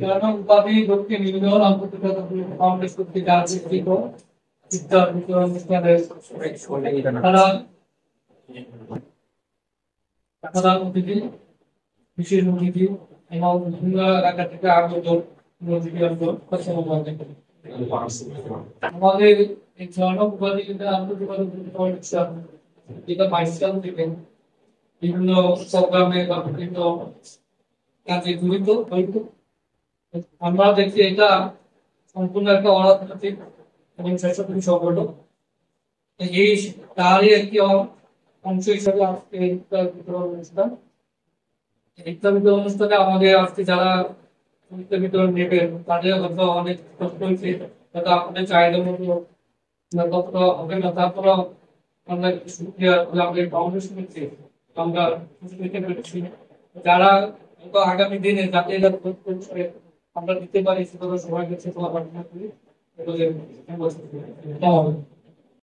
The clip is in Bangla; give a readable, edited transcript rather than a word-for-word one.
কারণ উপাধি দক্ষিণ ইউনিয়ন আন্তর্জাতিক কংগ্রেস কর্তৃক আয়োজিত ইফতার বিতরণ অনুষ্ঠানে তারা প্রধান অতিথি, বিশেষ অতিথি এবং বিভিন্ন এলাকা থেকে আগত আমাদের এই জনক উপাধি কিন্তু আন্তর্জাতিক যেটা বাইসাল থেকে বিভিন্ন প্রোগ্রামে বা বিভিন্ন কাজে জড়িত হয়তো আমরা দেখছি এটা সম্পূর্ণ একটা অরাজনৈতিক এবং স্বেচ্ছাসেবী সংগঠন। এই তারই একটি অংশ হিসাবে আজকে এই ইফতার বিতরণ অনুষ্ঠান। ইফতার বিতরণ অনুষ্ঠানে আমাদের আজকে যারা ইফতার বিতরণ নেবেন তাদের হয়তো অনেক কষ্ট হয়েছে, হয়তো আপনাদের চাহিদার মতো কতটা হবে না, তারপরেও আমরা সুবিধা আমাদের ফাউন্ডেশন নিচ্ছি, আমরা নিতে পেরেছি। যারা হয়তো আগামী দিনে যাতে আমরা দিতে পারি সেভাবে সবাই কাছে প্রার্থনা করি।